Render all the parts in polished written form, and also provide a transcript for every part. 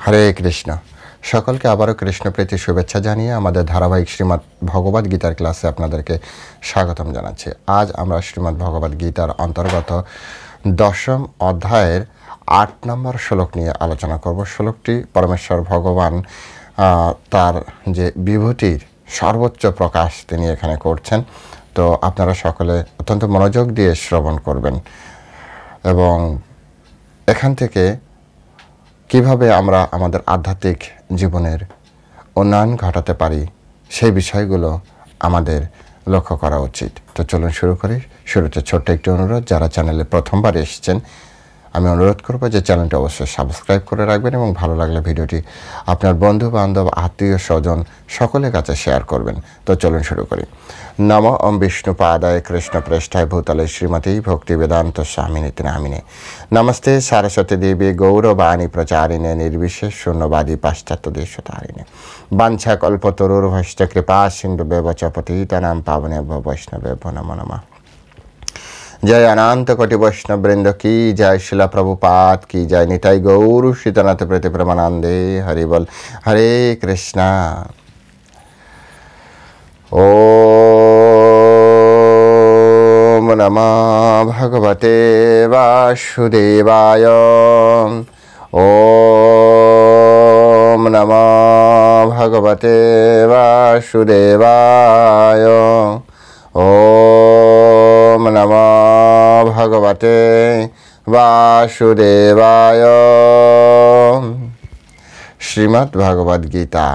হরে কৃষ্ণ। সকলকে আবারও কৃষ্ণপ্রীতি শুভেচ্ছা জানিয়ে আমাদের ধারাবাহিক শ্রীমদ্ ভগবদ গীতার ক্লাসে আপনাদেরকে স্বাগতম জানাচ্ছি। আজ আমরা শ্রীমদ্ ভগবদ গীতার অন্তর্গত 10ম অধ্যায়ের 8 নম্বর শ্লোক নিয়ে আলোচনা করব। শ্লোকটি পরমেশ্বর ভগবান তার যে বিভূতির সর্বোচ্চ প্রকাশ তিনি এখানে করছেন। তো আপনারা সকলে অত্যন্ত মনোযোগ দিয়ে শ্রবণ করবেন এবং এখান থেকে কিভাবে আমরা আমাদের আধ্যাত্মিক জীবনের উন্নয়ন ঘটাতে পারি সেই বিষয়গুলো আমাদের লক্ষ্য করা উচিত। তো চলুন শুরু করি। শুরুতে ছোট্ট একটি অনুরোধ, যারা চ্যানেলে প্রথমবার এসেছেন আমি অনুরোধ করব যে চ্যানেলটি অবশ্যই সাবস্ক্রাইব করে রাখবেন এবং ভালো লাগলে ভিডিওটি আপনার বন্ধু বান্ধব আত্মীয় স্বজন সকলের কাছে শেয়ার করবেন। তো চলুন শুরু করি। নমো ওম বিষ্ণুপাদায় কৃষ্ণপ্রেষ্ঠায় ভূতলে শ্রীমতী ভক্তি বেদান্ত স্বামিনীতি নামিনে নমস্তে সারস্বতী দেবী গৌরবাণী প্রচারিণে নির্বিশেষ শূন্যবাদী পাশ্চাত্য দেশতারিণে বাঞ্ছা কল্পতরুর্ভশ্চ কৃপা সিন্ধুভ্যেব চ পতিতানাং পাবনেভ্যো বৈষ্ণবেভ্যো নমো নমঃ। जय अनंत कोटि वैष्णव वृंद की जय, शिला प्रभुपाद की जय, निताई गौर शीतनाथ प्रति परमानंदे हरि बोल। हरे कृष्णा। ओम नमः भगवते वासुदेवाय। ओम नमः भगवते वासुदेवाय। ओम नमः भगवते वासुदेवाय। श्रीमद् भगवद गीता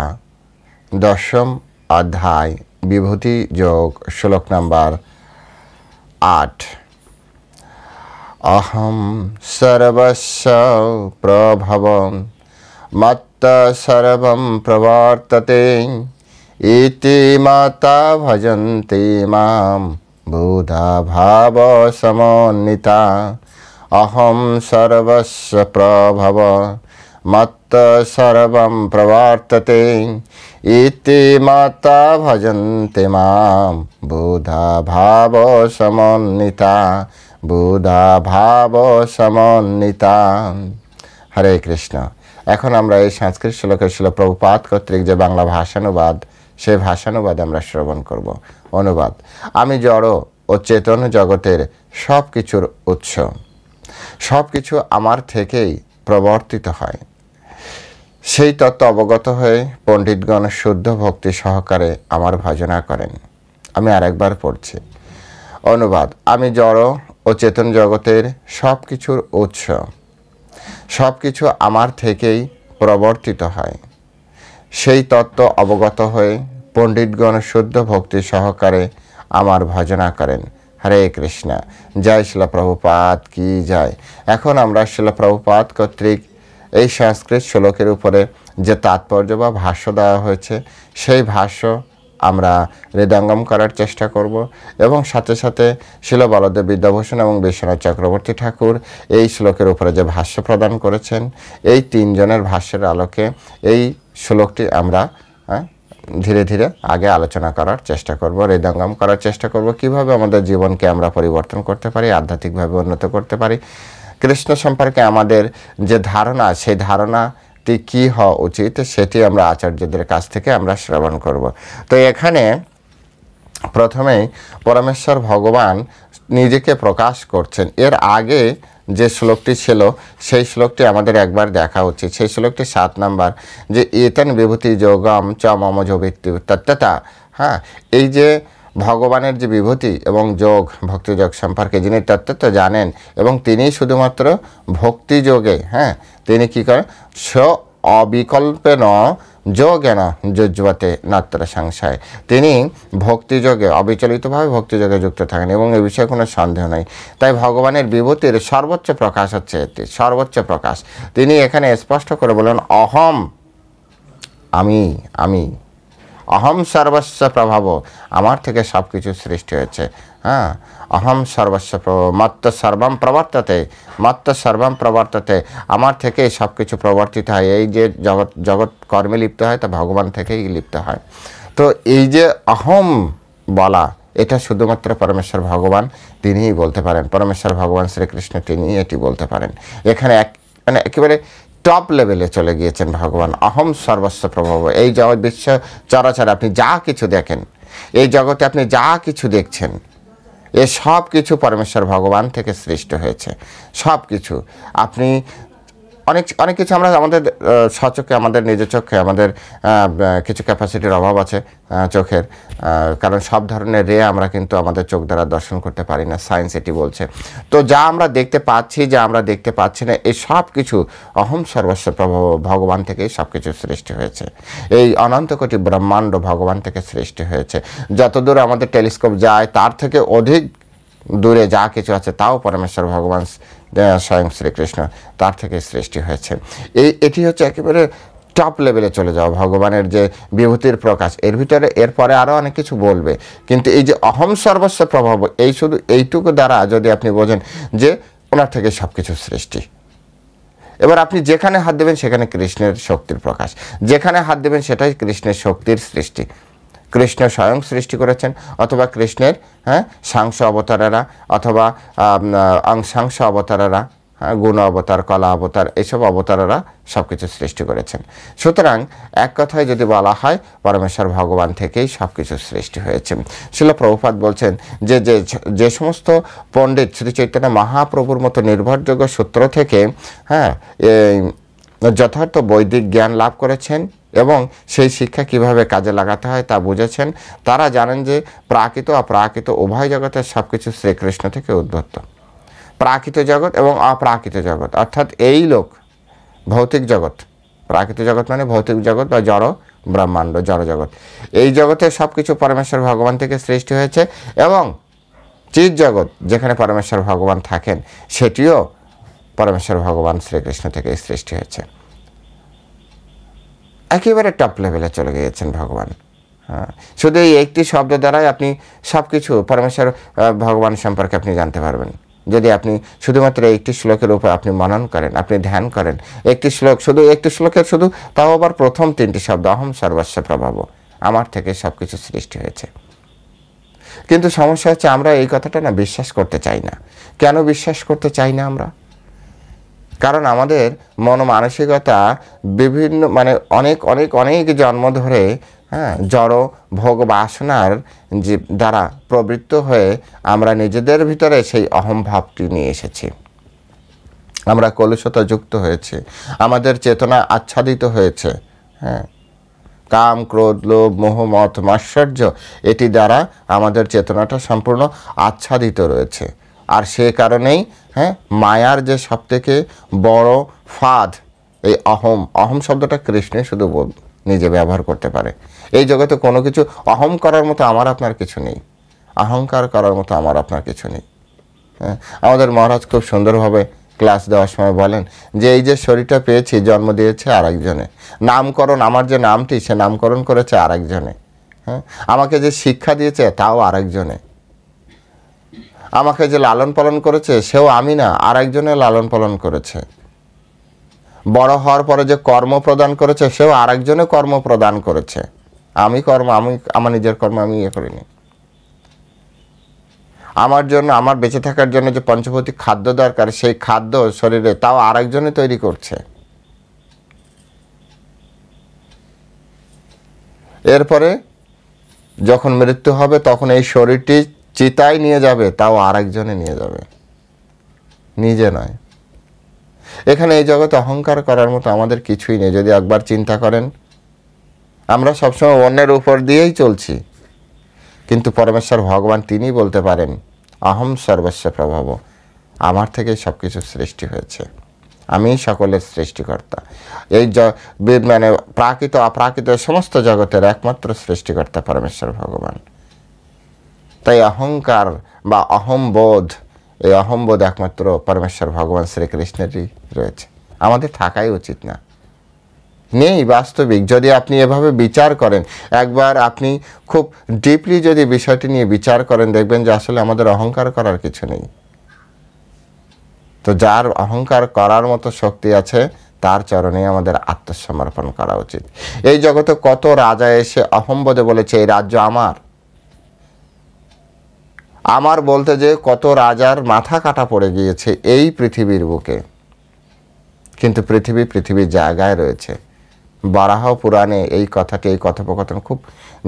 10ম अध्याय विभूति योग श्लोक नंबर 8। अहम सर्वस्य प्रभवं मत्त सर्वं प्रवर्तते इति माता भजन्ते मां बुधा भाव समन्विता। अहं सर्वस्य प्रभव मत्त सर्वं प्रवर्तते इति माता भजन्ते मां बुधा भाव समन्विता। बुधा भाव समन्विता। हरे कृष्ण। এখন আমরা এই সংস্কৃত শ্লোকের শিল প্রভুপাদ কর্তৃক যে বাংলা ভাষানুবাদ, সেই ভাষানুবাদ আমরা শ্রবণ করব। অনুবাদ: আমি জড় ও চেতন জগতের সব কিছুর উৎস, সব কিছু আমার থেকেই প্রবর্তিত হয়। সেই তত্ত্ব অবগত হয়ে পণ্ডিতগণ শুদ্ধ ভক্তি সহকারে আমার ভজনা করেন। আমি আরেকবার পড়ছি। অনুবাদ: আমি জড় ও চেতন জগতের সব কিছুর উৎস, সব কিছু আমার থেকেই প্রবর্তিত হয়। সেই তত্ত্ব অবগত হয়ে পণ্ডিতগণ শুদ্ধ ভক্তি সহকারে আমার ভজনা করেন। হরে কৃষ্ণ। জয় শিলা প্রভুপাদ কি জয়। এখন আমরা শিলা প্রভুপাদ কর্তৃক এই সংস্কৃত শ্লোকের উপরে যে তাৎপর্য বা ভাষ্য দেওয়া হয়েছে সেই ভাষ্য আমরা হৃদয়ঙ্গম করার চেষ্টা করব এবং সাথে সাথে শিল বলদেব বিদ্যাভূষণ এবং বিশ্বনাথ চক্রবর্তী ঠাকুর এই শ্লোকের উপরে যে ভাষ্য প্রদান করেছেন, এই তিনজনের ভাষ্যের আলোকে এই শ্লোকটি আমরা ধীরে ধীরে আগে আলোচনা করার চেষ্টা করব, হৃদয়ঙ্গম করার চেষ্টা করব, কিভাবে আমাদের জীবনকে আমরা পরিবর্তন করতে পারি, আধ্যাত্মিকভাবে উন্নত করতে পারি। কৃষ্ণ সম্পর্কে আমাদের যে ধারণা, সেই ধারণাটি কী হওয়া উচিত সেটি আমরা আচার্যদের কাছ থেকে আমরা শ্রবণ করব। তো এখানে প্রথমেই পরমেশ্বর ভগবান নিজেকে প্রকাশ করছেন। এর আগে যে শ্লোকটি ছিল সেই শ্লোকটি আমাদের একবার দেখা উচিত। সেই শ্লোকটি 7 নম্বর, যে এতন বিভূতি যোগম চ মম যোগিত্তি তত্ত্বতা। হ্যাঁ, এই যে ভগবানের যে বিভূতি এবং যোগ, ভক্তিযোগ সম্পর্কে যিনি তত্ত্ব জানেন এবং তিনি শুধুমাত্র ভক্তিযোগে, তিনি কী করেন, স্ব অবিকল্পেন যোগেন যুজ্বতে নাত্র সংশয়। তিনি ভক্তিযোগে অবিচলিতভাবে ভক্তিযোগে যুক্ত থাকেন এবং এ বিষয়ে কোনো সন্দেহ নেই। তাই ভগবানের বিভূতির সর্বোচ্চ প্রকাশ হচ্ছে এটি, সর্বোচ্চ প্রকাশ। তিনি এখানে স্পষ্ট করে বলেন, অহম, আমি অহম সর্বস্ব প্রভাব, আমার থেকে সব কিছু সৃষ্টি হয়েছে। অহম সর্বস্ব প্রভাব মত্ত সর্বম প্রবর্ততে, মত্ত সর্বম প্রবর্ততে, আমার থেকে সব কিছু প্রবর্তিত হয়। এই যে জগৎ কর্মে লিপ্ত হয় তা ভগবান থেকেই লিপ্ত হয়। তো এই যে অহম বলা, এটা শুধুমাত্র পরমেশ্বর ভগবান তিনিই বলতে পারেন। পরমেশ্বর ভগবান শ্রীকৃষ্ণ তিনি এটি বলতে পারেন। এখানে একেবারে টপ লেভেলে চলে গিয়েছেন ভগবান। অহম সর্বস্ব প্রভব। এই জগৎ বিশ্ব চরাচর আপনি যা কিছু দেখেন, এই জগতে আপনি যা কিছু দেখছেন, এ সব কিছু পরমেশ্বর ভগবান থেকে সৃষ্ট হয়েছে। সব কিছু আপনি অনেক অনেক কিছু আমরা আমাদের স্বচক্ষে, আমাদের নিজের চোখে আমাদের কিছু ক্যাপাসিটির অভাব আছে চোখের, কারণ সব ধরনের রে আমরা কিন্তু আমাদের চোখ দ্বারা দর্শন করতে পারি না, সায়েন্স এটি বলছে। তো যা আমরা দেখতে পাচ্ছি, যা আমরা দেখতে পাচ্ছি না, এই সব কিছু অহম সর্বস্ব প্রভব ভগবান থেকেই সব কিছু সৃষ্টি হয়েছে। এই অনন্ত কোটি ব্রহ্মাণ্ড ভগবান থেকে সৃষ্টি হয়েছে। যতদূর আমাদের টেলিস্কোপ যায় তার থেকে অধিক দূরে যা কিছু আছে তাও পরমেশ্বর ভগবান স্বয়ং শ্রীকৃষ্ণ তার থেকে সৃষ্টি হয়েছে। এটি হচ্ছে একেবারে টপ লেভেলে চলে যাওয়া ভগবানের যে বিভূতির প্রকাশ। এর ভিতরে এরপরে আরও অনেক কিছু বলবে, কিন্তু এই যে অহম সর্বস্ব প্রভাব, এই শুধু এইটুকু দ্বারা যদি আপনি বোঝেন যে ওনার থেকে সব কিছু সৃষ্টি। এবার আপনি যেখানে হাত দেবেন সেখানে কৃষ্ণের শক্তির প্রকাশ, যেখানে হাত দেবেন সেটাই কৃষ্ণের শক্তির সৃষ্টি। কৃষ্ণ স্বয়ং সৃষ্টি করেছেন, অথবা কৃষ্ণের সাংস অবতারেরা, অথবা অংশাংশ অবতারেরা, গুণ অবতার, কলা অবতার, এইসব অবতারেরা সব কিছু সৃষ্টি করেছেন। সুতরাং এক কথায় যদি বলা হয় পরমেশ্বর ভগবান থেকেই সব কিছু সৃষ্টি হয়েছে। শিল প্রভুপাদ বলছেন যে যে সমস্ত পণ্ডিত শ্রী চৈতন্য মহাপ্রভুর মতো নির্ভরযোগ্য সূত্র থেকে যথার্থ বৈদিক জ্ঞান লাভ করেছেন এবং সেই শিক্ষা কিভাবে কাজে লাগাতে হয় তা বুঝেছেন, তারা জানেন যে প্রাকৃত অপ্রাকৃত উভয় জগতের সব কিছু শ্রীকৃষ্ণ থেকে উদ্ভূত। প্রাকৃত জগৎ এবং অপ্রাকৃত জগৎ, অর্থাৎ এই লোক ভৌতিক জগৎ, প্রাকৃত জগৎ মানে ভৌতিক জগৎ বা জড় ব্রহ্মাণ্ড, জড় জগৎ, এই জগতের সব কিছু পরমেশ্বর ভগবান থেকে সৃষ্টি হয়েছে। এবং চিৎ জগৎ যেখানে পরমেশ্বর ভগবান থাকেন সেটিও পরমেশ্বর ভগবান শ্রীকৃষ্ণ থেকে সৃষ্টি হয়েছে। একেবারে টপ লেভেলে চলে গিয়েছেন ভগবান। শুধু এই একটি শব্দ দ্বারাই আপনি সব কিছু পরমেশ্বর ভগবান সম্পর্কে আপনি জানতে পারবেন। যদি আপনি শুধুমাত্র একটি শ্লোকের উপর আপনি মনন করেন, আপনি ধ্যান করেন, একটি শ্লোক, শুধু একটি শ্লোকের শুধু, তাও আবার প্রথম তিনটি শব্দ অহম সর্বস্ব প্রভাব, আমার থেকে সব কিছু সৃষ্টি হয়েছে। কিন্তু সমস্যা হচ্ছে আমরা এই কথাটা না বিশ্বাস করতে চাই না। কেন বিশ্বাস করতে চাই না আমরা? কারণ আমাদের মন মানসিকতা বিভিন্ন মানে অনেক অনেক অনেক জন্ম ধরে জড় ভোগ বাসনার যে দ্বারা প্রবৃত্ত হয়ে আমরা নিজেদের ভিতরে সেই অহংভাবটি নিয়ে এসেছি। আমরা কলুষতা যুক্ত হয়েছে, আমাদের চেতনা আচ্ছাদিত হয়েছে। কাম, ক্রোধ, লোভ, মোহ, মত, মাৎসর্য, এটি দ্বারা আমাদের চেতনাটা সম্পূর্ণ আচ্ছাদিত রয়েছে। আর সে কারণেই মায়ার যে সবথেকে বড় ফাঁদ, এই অহম শব্দটা কৃষ্ণে শুধু নিজে ব্যবহার করতে পারে। এই জগতে কোনো কিছু অহম করার মতো আমার আপনার কিছু নেই, অহংকার করার মতো আমার আপনার কিছু নেই। আমাদের মহারাজ খুব সুন্দরভাবে ক্লাস দেওয়ার সময় বলেন যে এই যে শরীরটা পেয়েছি জন্ম দিয়েছে আরেকজনে, নামকরণ আমার যে নামটি সে নামকরণ করেছে আরেকজনে, আমাকে যে শিক্ষা দিয়েছে তাও আরেকজনে, আমাকে যে লালন পালন করেছে সেও আমি না, আরেকজনে লালন পালন করেছে, বড় হওয়ার পরে যে কর্ম প্রদান করেছে সেও আরেকজনে কর্ম প্রদান করেছে। আমি আমার নিজের কর্ম আমি করিনি। আমার জন্য, আমার বেঁচে থাকার জন্য যে পঞ্চভৌতিক খাদ্য দরকার সেই খাদ্য শরীরে তাও আরেকজনে তৈরি করছে। এরপরে যখন মৃত্যু হবে তখন এই শরীরটি চিতায় নিয়ে যাবে, তাও আরেকজনে নিয়ে যাবে, নিজে নয়। এখানে এই জগতে অহংকার করার মতো আমাদের কিছুই নেই। যদি একবার চিন্তা করেন, আমরা সবসময় অন্যের উপর দিয়েই চলছি, কিন্তু পরমেশ্বর ভগবান তিনি বলতে পারেন অহম সর্বস্ব প্রভাব, আমার থেকে সব কিছু সৃষ্টি হয়েছে, আমি সকলের সৃষ্টিকর্তা। এই মানে প্রাকৃত অপ্রাকৃত সমস্ত জগতের একমাত্র সৃষ্টিকর্তা পরমেশ্বর ভগবান। তাই অহংকার বা অহমবোধ, এই অহমবোধ একমাত্র পরমেশ্বর ভগবান শ্রীকৃষ্ণেরই রয়েছে, আমাদের থাকাই উচিত না, নেই বাস্তবিক। যদি আপনি এভাবে বিচার করেন, একবার আপনি খুব ডিপলি যদি বিষয়টি নিয়ে বিচার করেন, দেখবেন যে আসলে আমাদের অহংকার করার কিছু নেই। তো যার অহংকার করার মতো শক্তি আছে তার চরণে আমাদের আত্মসমর্পণ করা উচিত। এই জগতে কত রাজা এসে অহম্বোধে বলেছে এই রাজ্য আমার, আমার বলতে যে কত রাজার মাথা কাটা পড়ে গিয়েছে এই পৃথিবীর বুকে, কিন্তু পৃথিবীর জায়গায় রয়েছে। বারাহ পুরাণে এই কথাটি, এই কথোপকথন খুব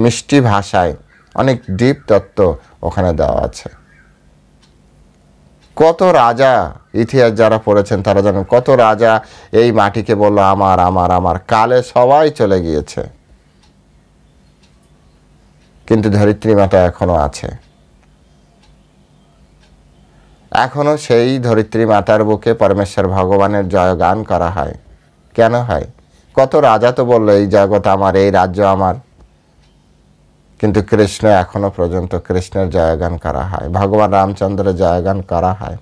মিষ্টি ভাষায়, অনেক ডিপ তত্ত্ব ওখানে দেওয়া আছে। কত রাজা, ইতিহাস যারা পড়েছেন তারা জানেন, কত রাজা এই মাটিকে বলল আমার আমার আমার, কালে সবাই চলে গিয়েছে, কিন্তু ধরিত্রী মাতা এখনো আছে। এখনো সেই ধরিত্রী মাতার বুকে পরমেশ্বর ভগবানের জয়গান করা হয়। কেন হয়? কত রাজা তো বলল এই জগৎ আমার, এই রাজ্য আমার, কিন্তু কৃষ্ণ এখনো পর্যন্ত, কৃষ্ণের জয়গান করা হয়, ভগবান রামচন্দ্রের জয়গান করা হয়।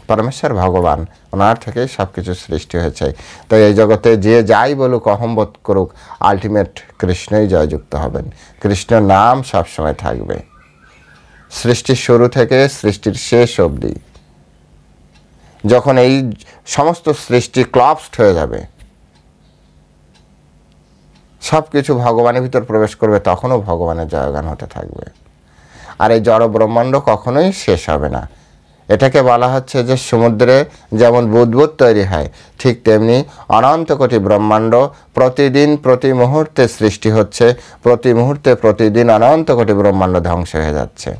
পরমেশ্বর ভগবান, ওনার থেকেই সব কিছু সৃষ্টি হয়েছে। তাই এই জগতে যে যাই বলুক, অহম্বোধ করুক, আলটিমেট কৃষ্ণই জয়যুক্ত হবেন। কৃষ্ণের নাম সবসময় থাকবে, সৃষ্টির শুরু থেকে সৃষ্টির শেষ অবধি। যখন এই সমস্ত সৃষ্টি ক্লাপসড হয়ে যাবে, সব কিছু ভগবানের ভিতর প্রবেশ করবে, তখনও ভগবানের জয়গান হতে থাকবে। আর এই জড় ব্রহ্মাণ্ড কখনোই শেষ হবে না। এটাকে বলা হচ্ছে যে সমুদ্রে যেমন বুদবুদ তৈরি হয়, ঠিক তেমনি অনন্ত কোটি ব্রহ্মাণ্ড প্রতিদিন, প্রতি মুহূর্তে সৃষ্টি হচ্ছে, প্রতি মুহূর্তে প্রতিদিন অনন্ত কোটি ব্রহ্মাণ্ড ধ্বংস হয়ে যাচ্ছে।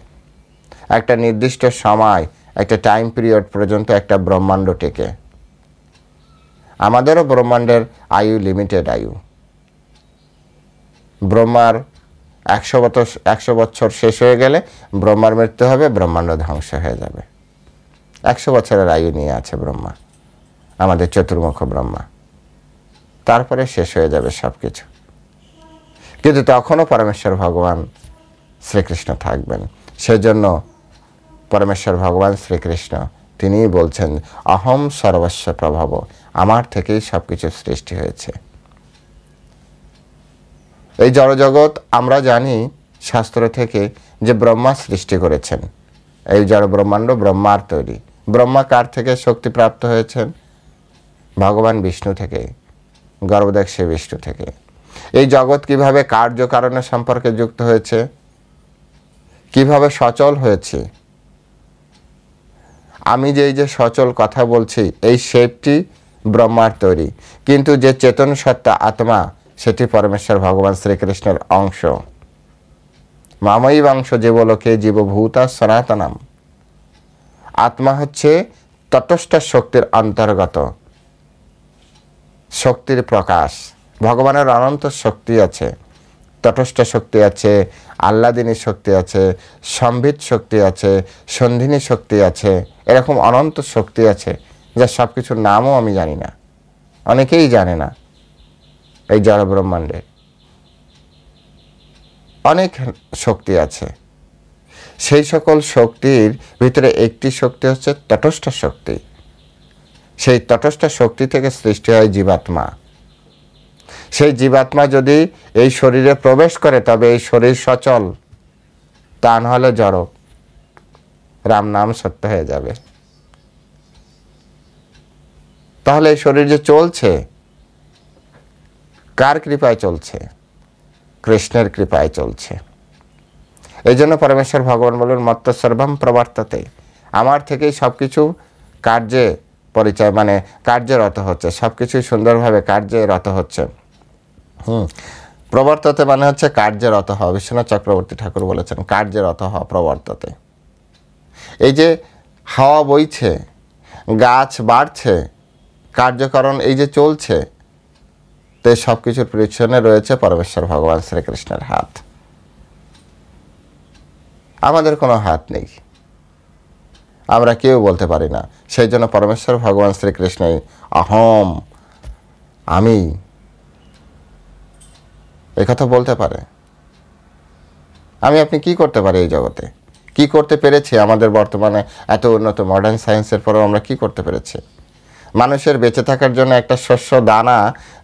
একটা নির্দিষ্ট সময়, একটা টাইম পিরিয়ড পর্যন্ত একটা ব্রহ্মাণ্ড টেকে। আমাদেরও ব্রহ্মাণ্ডের আয়ু লিমিটেড আয়ু। ব্রহ্মার 100 বছর শেষ হয়ে গেলে ব্রহ্মার মৃত্যু হবে, ব্রহ্মাণ্ড ধ্বংস হয়ে যাবে। 100 বছরের আয়ু নিয়ে আছে ব্রহ্মা, আমাদের চতুর্মুখ ব্রহ্মা। তারপরে শেষ হয়ে যাবে সব কিছু, কিন্তু তখনও পরমেশ্বর ভগবান শ্রীকৃষ্ণ থাকবেন। সেজন্য পরমেশ্বর ভগবান শ্রীকৃষ্ণ তিনিই বলছেন, অহম সর্বস্ব প্রভব, আমার থেকেই সব কিছু সৃষ্টি হয়েছে। এই জড়জগৎ আমরা জানি শাস্ত্র থেকে যে ব্রহ্মা সৃষ্টি করেছেন। এই জড় ব্রহ্মাণ্ড ব্রহ্মার তৈরি। ব্রহ্মা কার থেকে শক্তি প্রাপ্ত হয়েছেন? ভগবান বিষ্ণু থেকে, গর্ভদেব সে বিষ্ণু থেকে। এই জগৎ কিভাবে কার্যকারণের সম্পর্কে যুক্ত হয়েছে, কিভাবে সচল হয়েছে, আমি যে এই যে সচল কথা বলছি, এই শেপটি ব্রহ্মার তৈরি, কিন্তু যে চেতন সত্তা আত্মা, সেটি পরমেশ্বর ভগবান শ্রীকৃষ্ণের অংশ। মাময়ী অংশ জীবলোকে জীবভূতা সনাতনম। আত্মা হচ্ছে তটস্থ শক্তির অন্তর্গত, শক্তির প্রকাশ। ভগবানের অনন্ত শক্তি আছে, তটস্থ শক্তি আছে, আহ্লাদিনী শক্তি আছে, সম্বিত শক্তি আছে, সন্ধিনী শক্তি আছে, এরকম অনন্ত শক্তি আছে, যা সব কিছুর নামও আমি জানি না, অনেকেই জানে না। এই জড় ব্রহ্মাণ্ডে অনেক শক্তি আছে। সেই সকল শক্তির ভিতরে একটি শক্তি হচ্ছে তটস্থ শক্তি। সেই তটস্থ শক্তি থেকে সৃষ্টি হয় জীবাত্মা। সেই জীবাত্মা যদি এই শরীরে প্রবেশ করে, তবে এই শরীর সচল, তা নাহলে জড়। রাম নাম সত্য হয়ে যাবে। তাহলে এই শরীর যে চলছে, কার কৃপায় চলছে? কৃষ্ণের কৃপায় চলছে। এই জন্য পরমেশ্বর ভগবান বলেন, মত্ত সর্বম প্রবর্ততে, আমার থেকেই সব কিছু কার্যে পরিচয়, মানে কার্যরত হচ্ছে, সব কিছুই সুন্দরভাবে কার্যরত হচ্ছে। প্রবর্ততে মানে হচ্ছে কার্যরত হওয়া। বিশ্বনাথ চক্রবর্তী ঠাকুর বলেছেন, কার্যরত হওয়া প্রবর্ততে। এই যে হাওয়া বইছে, গাছ বাড়ছে, কার্যকরণ এই যে চলছে, তো সব কিছুর পিছনে রয়েছে পরমেশ্বর ভগবান শ্রীকৃষ্ণের হাত। আমাদের কোনো হাত নেই, আমরা কেউ বলতে পারি না। সেই জন্য পরমেশ্বর ভগবান শ্রীকৃষ্ণই অহম, আমি, এই কথা বলতে পারে। আমি আপনি কি করতে পারি এই জগতে? কি করতে পেরেছি? আমাদের বর্তমানে এত উন্নত মডার্ন সায়েন্সের পরেও আমরা কি করতে পেরেছি? মানুষের বেঁচে থাকার জন্য একটা শস্য দানা,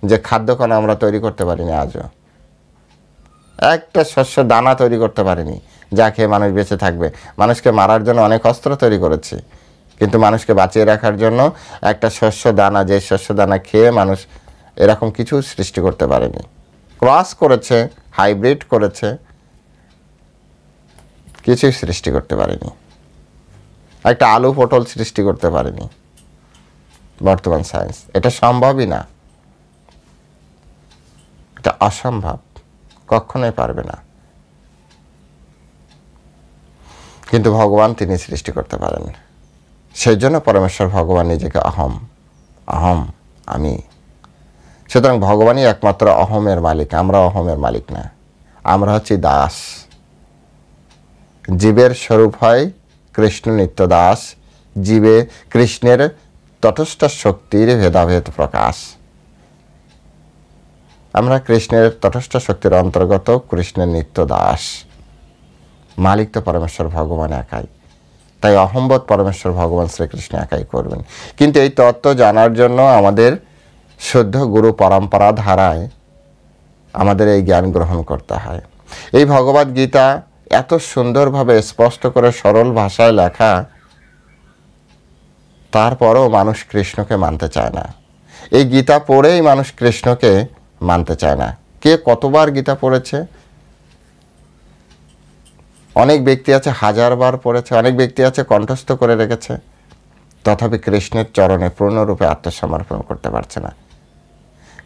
যে খাদ্যকণা আমরা তৈরি করতে পারিনি আজও। একটা শস্য দানা তৈরি করতে পারিনি যা খেয়ে মানুষ বেঁচে থাকবে। মানুষকে মারার জন্য অনেক অস্ত্র তৈরি করেছি, কিন্তু মানুষকে বাঁচিয়ে রাখার জন্য একটা শস্য দানা, যে শস্য দানা খেয়ে মানুষ এরকম কিছু সৃষ্টি করতে পারেনি। ক্রস করেছে, হাইব্রিড করেছে, কিছুই সৃষ্টি করতে পারেনি। একটা আলু পটল সৃষ্টি করতে পারেনি। বর্তমান সায়েন্স। এটা সম্ভবই না, এটা অসম্ভব, কখনোই পারবে না। কিন্তু ভগবান তিনি সৃষ্টি করতে পারেন। সেই জন্য পরমেশ্বর ভগবান নিজেকে অহম, অহম, আমি। সুতরাং ভগবানই একমাত্র অহমের মালিক, আমরা অহমের মালিক না। আমরা হচ্ছি দাস। জীবের স্বরূপ হয় কৃষ্ণ নিত্য দাস, জীবে কৃষ্ণের তটস্থ শক্তির ভেদাভেদ প্রকাশ। আমরা কৃষ্ণের তটস্থ শক্তির অন্তর্গত, কৃষ্ণের নিত্য দাস। মালিক তো পরমেশ্বর ভগবান একাই। তাই অহম্বোধ পরমেশ্বর ভগবান শ্রীকৃষ্ণ একাই করবেন। কিন্তু এই তত্ত্ব জানার জন্য আমাদের শুদ্ধ গুরু পরম্পরা ধারায় আমাদের এই জ্ঞান গ্রহণ করতে হয়। এই ভগবদ গীতা এত সুন্দরভাবে স্পষ্ট করে সরল ভাষায় লেখা, তারপরও মানুষ কৃষ্ণকে মানতে চায় না। এই গীতা পড়েই মানুষ কৃষ্ণকে মানতে চায় না। কে কতবার গীতা পড়েছে? অনেক ব্যক্তি আছে 1000 বার পড়েছে, অনেক ব্যক্তি আছে কণ্ঠস্থ করে রেখেছে, তথাপি কৃষ্ণের চরণে পূর্ণরূপে আত্মসমর্পণ করতে পারছে না।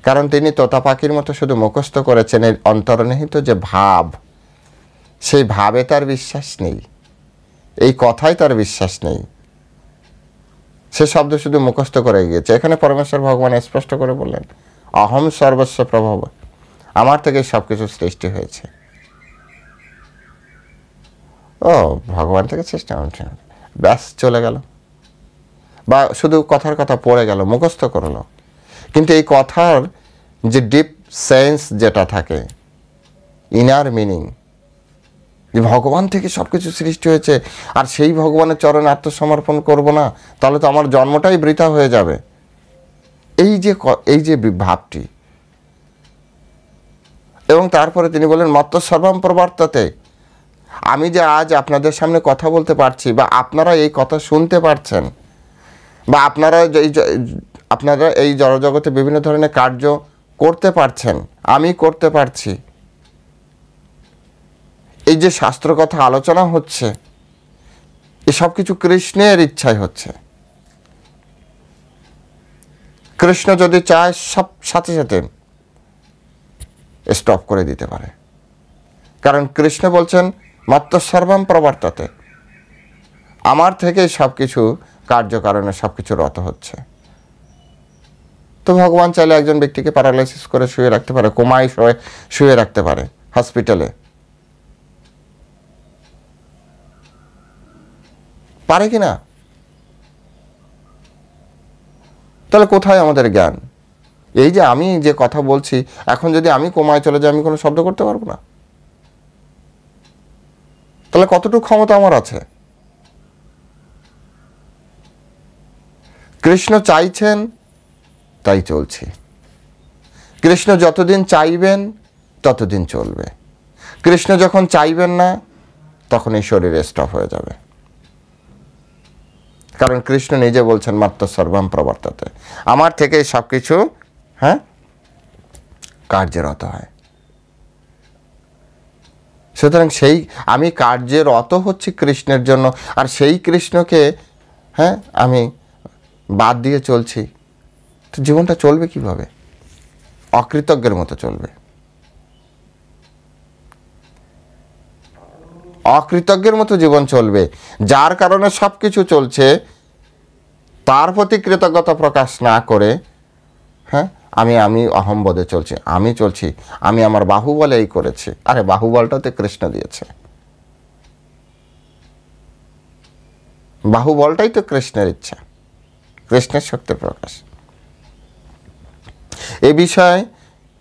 কারণ তিনি তোতা পাখির মতো শুধু মুখস্থ করেছেন, এর অন্তর্নিহিত যে ভাব, সেই ভাবে তার বিশ্বাস নেই, এই কথায় তার বিশ্বাস নেই। সে শব্দ শুধু মুখস্থ করে গিয়েছে। এখানে পরমেশ্বর ভগবান স্পষ্ট করে বললেন, অহম সর্বস্ব প্রভব, আমার থেকে সব কিছু সৃষ্টি হয়েছে। ও ভগবান থেকে সৃষ্টি হয়েছে, ব্যাস চলে গেল। বা শুধু কথার কথা পড়ে গেল, মুখস্থ করলো। কিন্তু এই কথার যে ডিপ সেন্স যেটা থাকে, ইনার মিনিং, যে ভগবান থেকে সব কিছু সৃষ্টি হয়েছে, আর সেই ভগবানের চরণে আত্মসমর্পণ করব না, তাহলে তো আমার জন্মটাই বৃথা হয়ে যাবে। এই যে ভাবটি। এবং তারপরে তিনি বলেন মত্ত সর্বম প্রবর্ততে, আমি যে আজ আপনাদের সামনে কথা বলতে পারছি, বা আপনারা এই কথা শুনতে পারছেন, বা আপনারা এই জড়জগতে বিভিন্ন ধরনের কার্য করতে পারছেন, আমি করতে পারছি, এই যে শাস্ত্র কথা আলোচনা হচ্ছে, এসব কিছু কৃষ্ণের ইচ্ছায় হচ্ছে। কৃষ্ণ যদি চায় সব সাথে সাথে স্টপ করে দিতে পারে। কারণ কৃষ্ণ বলছেন মাত্র সর্বম প্রবর্ততে, আমার থেকে সব কিছু কার্যকারণে সব কিছু রত হচ্ছে। তো ভগবান চাইলে একজন ব্যক্তিকে প্যারালাইসিস করে শুয়ে রাখতে পারে, কোমায় শুয়ে রাখতে পারে হসপিটালে, পারে কি না? তাহলে কোথায় আমাদের জ্ঞান? এই যে আমি যে কথা বলছি, এখন যদি আমি কোমায় চলে যাই, আমি কোনো শব্দ করতে পারবো না। তাহলে কতটুকু ক্ষমতা আমার আছে? কৃষ্ণ চাইছেন তাই চলছি। কৃষ্ণ যতদিন চাইবেন ততদিন চলবে। কৃষ্ণ যখন চাইবেন না, তখন এই শরীরে স্টপ হয়ে যাবে। কারণ কৃষ্ণ নিজে বলছেন মাত্র সর্বম প্রবর্ততে, আমার থেকে সব কিছু কার্যরত হয়। সুতরাং সেই আমি কার্যরত হচ্ছি কৃষ্ণের জন্য, আর সেই কৃষ্ণকে আমি বাদ দিয়ে চলছি, তো জীবনটা চলবে কিভাবে? অকৃতজ্ঞের মতো চলবে। অকৃতজ্ঞের মতো জীবন চলবে। যার কারণে সব কিছু চলছে, তার প্রতি কৃতজ্ঞতা প্রকাশ না করে আমি অহম্বোধে চলছি, আমি চলছি, আমি আমার বাহুবলে এই করেছি। আরে বাহুবলটা তো কৃষ্ণ দিয়েছে, বাহুবলটাই তো কৃষ্ণের ইচ্ছা, কৃষ্ণের শক্তির প্রকাশ। এই বিষয়ে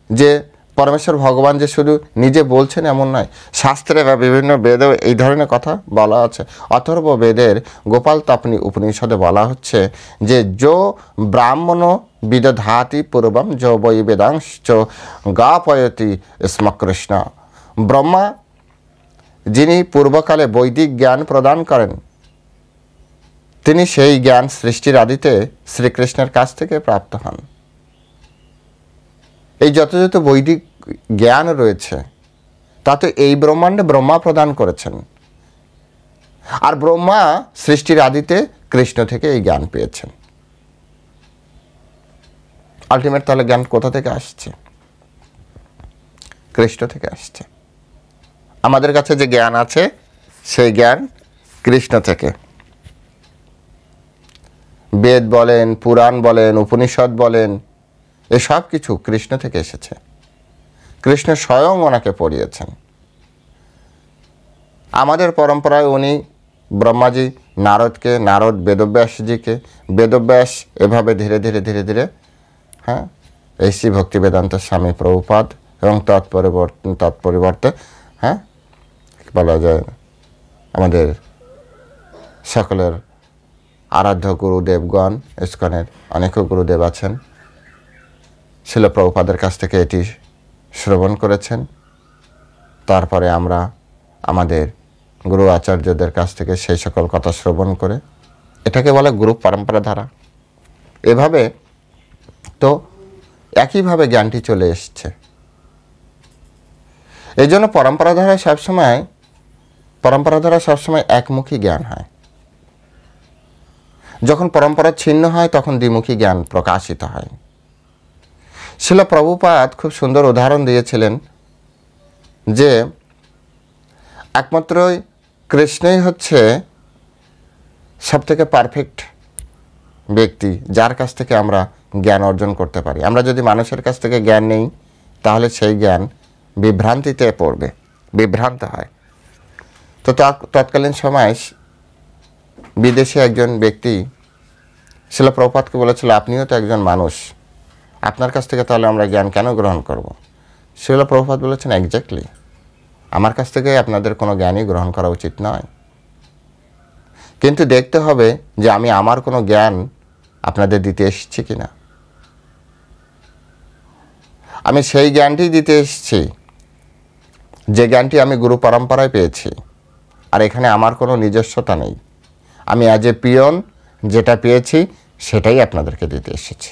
যে পরমেশ্বর ভগবান যে শুধু নিজে বলছেন এমন নয়, শাস্ত্রে বা বিভিন্ন বেদেও এই ধরনের কথা বলা আছে। অথর্ব বেদের গোপাল তাপনি উপনিষদে বলা হচ্ছে যে যো ব্রাহ্মণ বিদধাতি পূর্বম যো বৈ বেদাংশ গাপয়তি স্ম কৃষ্ণ, ব্রহ্মা যিনি পূর্বকালে বৈদিক জ্ঞান প্রদান করেন, তিনি সেই জ্ঞান সৃষ্টির আদিতে শ্রীকৃষ্ণের কাছ থেকে প্রাপ্ত হন। এই যত যত বৈদিক জ্ঞান রয়েছে, তাতে এই ব্রহ্মাণ্ডে ব্রহ্মা প্রদান করেছেন, আর ব্রহ্মা সৃষ্টির আদিতে কৃষ্ণ থেকে এই জ্ঞান পেয়েছেন। আলটিমেট তাহলে জ্ঞান কোথা থেকে আসছে? কৃষ্ণ থেকে আসছে। আমাদের কাছে যে জ্ঞান আছে সেই জ্ঞান কৃষ্ণ থেকে। বেদ বলেন, পুরাণ বলেন, উপনিষদ বলেন, এসব কিছু কৃষ্ণ থেকে এসেছে। কৃষ্ণ স্বয়ং ওনাকে পড়িয়েছেন। আমাদের পরম্পরায় উনি ব্রহ্মাজি নারদকে, নারদ বেদব্যাসজিকে, বেদব্যাস এভাবে ধীরে ধীরে ধীরে ধীরে হ্যাঁ এই শ্রী ভক্তিবেদান্ত স্বামী প্রভুপাদ এবং তৎপরিবর্তে হ্যাঁ বলা যায় আমাদের সকলের আরাধ্য গুরুদেবগণ, ইস্কনের অনেক গুরুদেব আছেন, শিল প্রভুপাদের কাছ থেকে এটি শ্রবণ করেছেন। তারপরে আমরা আমাদের গুরু আচার্যদের কাছ থেকে সেই সকল কথা শ্রবণ করে, এটাকে বলে গুরু পরম্পরা ধারা। এভাবে তো একইভাবে জ্ঞানটি চলে এসছে। এই জন্য পরম্পরা ধারা সবসময় একমুখী জ্ঞান হয়। যখন পরম্পরা ছিন্ন হয় তখন দ্বিমুখী জ্ঞান প্রকাশিত হয়। শিল প্রভুপাদ খুব সুন্দর উদাহরণ দিয়েছিলেন যে একমাত্রই কৃষ্ণই হচ্ছে সবথেকে পারফেক্ট ব্যক্তি, যার কাছ থেকে আমরা জ্ঞান অর্জন করতে পারি। আমরা যদি মানুষের কাছ থেকে জ্ঞান নেই তাহলে সেই জ্ঞান বিভ্রান্তিতে পড়বে, বিভ্রান্ত হয়। তো তৎকালীন সময় বিদেশে একজন ব্যক্তি শিল প্রভুপাদকে বলেছিল, আপনিও তো একজন মানুষ, আপনার কাছ থেকে তাহলে আমরা জ্ঞান কেন গ্রহণ করব? শিল প্রভুপাদ বলেছেন, এক্স্যাক্টলি, আমার কাছ থেকে আপনাদের কোনো জ্ঞানই গ্রহণ করা উচিত নয়, কিন্তু দেখতে হবে যে আমি আমার কোনো জ্ঞান আপনাদের দিতে এসেছি কিনা। আমি সেই জ্ঞানটি দিতে এসেছি যে জ্ঞানটি আমি গুরু পরম্পরায় পেয়েছি, আর এখানে আমার কোনো নিজস্বতা নেই। আমি অ্যাজ এ পিয়ন যেটা পেয়েছি সেটাই আপনাদেরকে দিতে এসেছি।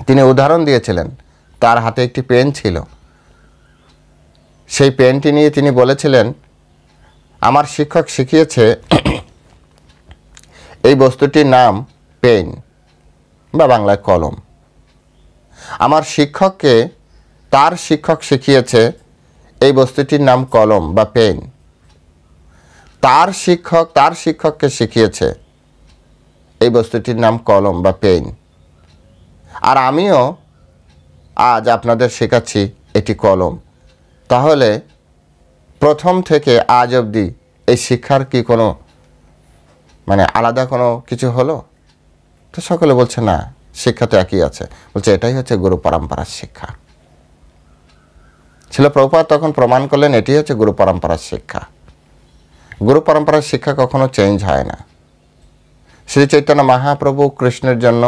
তিনি উদাহরণ দিয়েছিলেন, তার হাতে একটি পেন ছিল, সেই পেনটি নিয়ে তিনি বলেছিলেন, আমার শিক্ষক শিখিয়েছে এই বস্তুটির নাম পেন বা বাংলায় কলম। আমার শিক্ষককে তার শিক্ষক শিখিয়েছে এই বস্তুটির নাম কলম বা পেন। তার শিক্ষক তার শিক্ষককে শিখিয়েছে এই বস্তুটির নাম কলম বা পেন। আর আমিও আজ আপনাদের শেখাচ্ছি এটি কলম। তাহলে প্রথম থেকে আজ অবধি এই শিক্ষার কি কোনো আলাদা কোনো কিছু হলো? তো সকলে বলছে না, শিক্ষা তো একই আছে। বলছে এটাই হচ্ছে গুরু পরম্পরার শিক্ষা। শিল প্রভুপাদ তখন প্রমাণ করলেন এটি হচ্ছে গুরু পরম্পরার শিক্ষা। গুরু পরম্পরার শিক্ষা কখনো চেঞ্জ হয় না। শ্রী চৈতন্য মহাপ্রভু কৃষ্ণের জন্য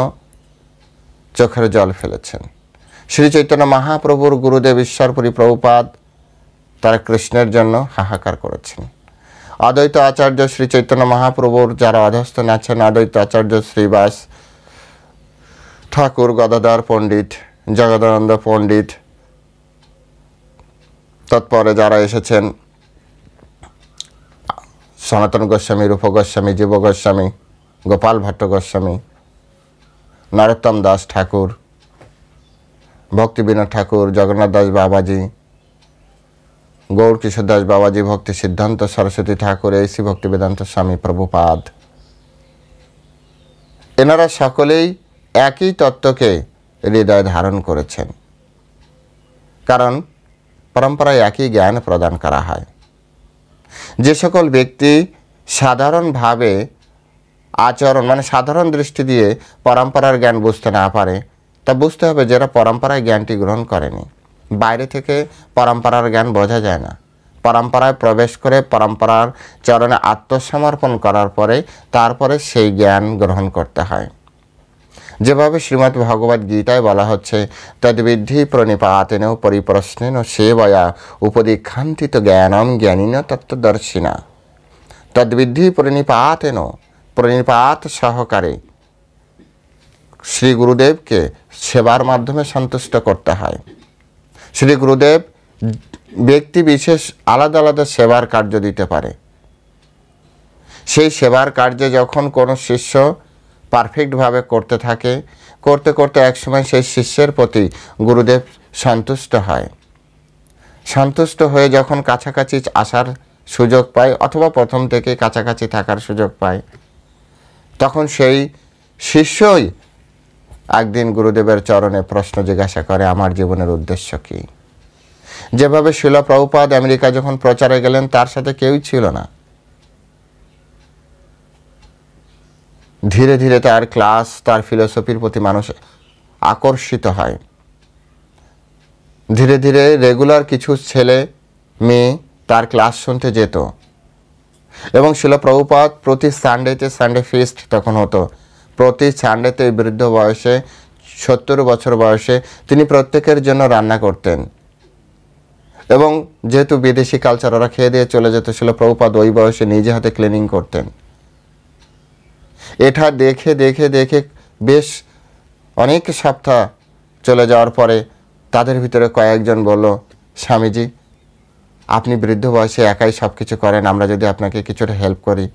চোখের জল ফেলেছেন। শ্রী চৈতন্য মহাপ্রভুর গুরুদেব ঈশ্বরপুরী প্রভুপাদ তারা কৃষ্ণের জন্য হাহাকার করেছেন। অদ্বৈত আচার্য শ্রী চৈতন্য মহাপ্রভুর যারা অধস্থন আছেন, অদ্বৈত আচার্য শ্রীবাস ঠাকুর, গদাধর পণ্ডিত, জগদানন্দ পণ্ডিত, তৎপরে যারা এসেছেন সনাতন গোস্বামী, রূপ গোস্বামী, জীব গোস্বামী, গোপাল ভট্ট গোস্বামী, নরোত্তম দাস ঠাকুর, ভক্তিবিনোদ ঠাকুর, জগন্নাথ দাস বাবাজি, গৌর কিশোর দাস বাবাজি, ভক্তি সিদ্ধান্ত সরস্বতী ঠাকুর, এই শ্রী ভক্তিবেদান্ত স্বামী প্রভুপাদ, এনারা সকলেই একই তত্ত্বকে হৃদয়ে ধারণ করেছেন। কারণ পরম্পরায় একই জ্ঞান প্রদান করা হয়। যে সকল ব্যক্তি সাধারণভাবে আচরণ সাধারণ দৃষ্টি দিয়ে পরম্পরার জ্ঞান বুঝতে না পারে, তা বুঝতে হবে যারা পরম্পরায় জ্ঞানটি গ্রহণ করেনি। বাইরে থেকে পরম্পরার জ্ঞান বোঝা যায় না। পরম্পরায় প্রবেশ করে পরম্পরার চরণে আত্মসমর্পণ করার পরে তারপরে সেই জ্ঞান গ্রহণ করতে হয়। যেভাবে শ্রীমদ্ ভগবদ্ গীতায় বলা হচ্ছে, তদ্বিদ্ধি প্রণিপাতেন পরিপ্রশ্নেন সেবয়া উপদীক্ষান্তিত জ্ঞানম জ্ঞানীন তত্ত্বদর্শিনা। তদ্বিদ্ধি প্রণিপাতেন, প্রণিপাত সহকারে শ্রী গুরুদেবকে সেবার মাধ্যমে সন্তুষ্ট করতে হয়। শ্রী গুরুদেব ব্যক্তি বিশেষ আলাদা আলাদা সেবার কার্য দিতে পারে। সেই সেবার কার্যে যখন কোনো শিষ্য পারফেক্টভাবে করতে থাকে, করতে করতে একসময় সেই শিষ্যের প্রতি গুরুদেব সন্তুষ্ট হয়। সন্তুষ্ট হয়ে যখন কাছাকাছি আসার সুযোগ পায় অথবা প্রথম থেকে কাছাকাছি থাকার সুযোগ পায়, তখন সেই শিষ্যই একদিন গুরুদেবের চরণে প্রশ্ন জিজ্ঞাসা করে, আমার জীবনের উদ্দেশ্য কী? যেভাবে শিল প্রভুপাদ আমেরিকা যখন প্রচারে গেলেন তার সাথে কেউই ছিল না। ধীরে ধীরে তার ক্লাস, তার ফিলোসফির প্রতি মানুষ আকর্ষিত হয়। ধীরে ধীরে রেগুলার কিছু ছেলে মেয়ে তার ক্লাস শুনতে যেত এবং শিল প্রভুপাদ প্রতি সানডেতে, সানডে ফিস্ট তখন হতো, প্রতি সানডেতে বৃদ্ধ বয়সে 70 বছর বয়সে তিনি প্রত্যেকের জন্য রান্না করতেন এবং যেহেতু বিদেশি কালচার ওরা খেয়ে দিয়ে চলে যেত, শিল প্রভুপাদ ওই বয়সে নিজে হাতে ক্লিনিং করতেন। এটা দেখে দেখে দেখে বেশ অনেক সপ্তাহ চলে যাওয়ার পরে তাদের ভিতরে কয়েকজন বলল, স্বামীজি আপনি বৃদ্ধ বয়সে একাই সব কিছু করেন, আমরা যদি আপনাকে কিছুটা হেল্প করি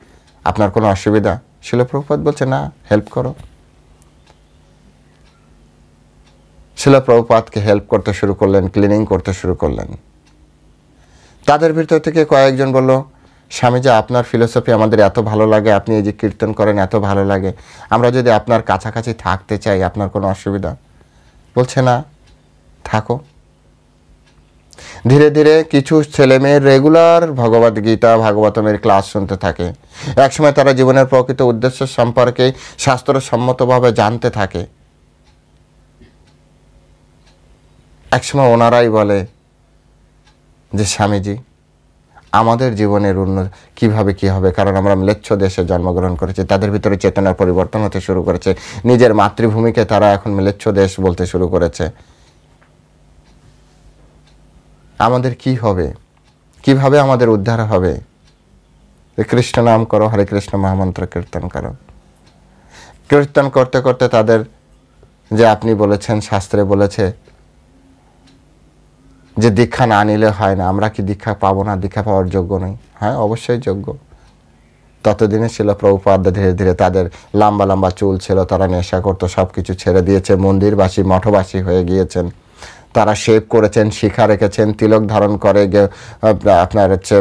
আপনার কোনো অসুবিধা? শিল প্রভুপাদ বলছে, না, হেল্প করো। শিল প্রভুপাদকে হেল্প করতে শুরু করলেন, ক্লিনিং করতে শুরু করলেন। তাদের ভিতর থেকে কয়েকজন বলল, স্বামীজি আপনার ফিলোসফি আমাদের এত ভালো লাগে, আপনি এই যে কীর্তন করেন এত ভালো লাগে, আমরা যদি আপনার কাছাকাছি থাকতে চাই আপনার কোনো অসুবিধা? বলছে, না, থাকো। ধীরে ধীরে কিছু ছেলেমেয়ের রেগুলার ভগবদ গীতা, ভাগবতমের ক্লাস শুনতে থাকে। একসময় তারা জীবনের প্রকৃত উদ্দেশ্য সম্পর্কে শাস্ত্রসম্মতভাবে জানতে থাকে। একসময় ওনারাই বলে যে, স্বামীজি আমাদের জীবনের উন্নতি কীভাবে কী হবে, কারণ আমরা ম্লেচ্ছ দেশে জন্মগ্রহণ করেছি। তাদের ভিতরে চেতনার পরিবর্তন হতে শুরু করেছে, নিজের মাতৃভূমিকে তারা এখন ম্লেচ্ছ দেশ বলতে শুরু করেছে। আমাদের কি হবে, কিভাবে আমাদের উদ্ধার হবে? কৃষ্ণ নাম করো, হরে কৃষ্ণ মহামন্ত্র কীর্তন করো। কীর্তন করতে করতে তাদের, যে আপনি বলেছেন, শাস্ত্রে বলেছে যে দীক্ষা না নিলে হয় না, আমরা কি দীক্ষা পাবো না? দীক্ষা পাওয়ার যোগ্য নই? হ্যাঁ, অবশ্যই যোগ্য। ততদিনে শিল প্রভুপাদ ধীরে ধীরে, তাদের লম্বা লম্বা চুল ছিল, তারা নেশা করতো, সব কিছু ছেড়ে দিয়েছে, মন্দিরবাসী মঠবাসী হয়ে গিয়েছেন। তারা শেভ করেছেন, শিখা রেখেছেন, তিলক ধারণ করে আপনার হচ্ছে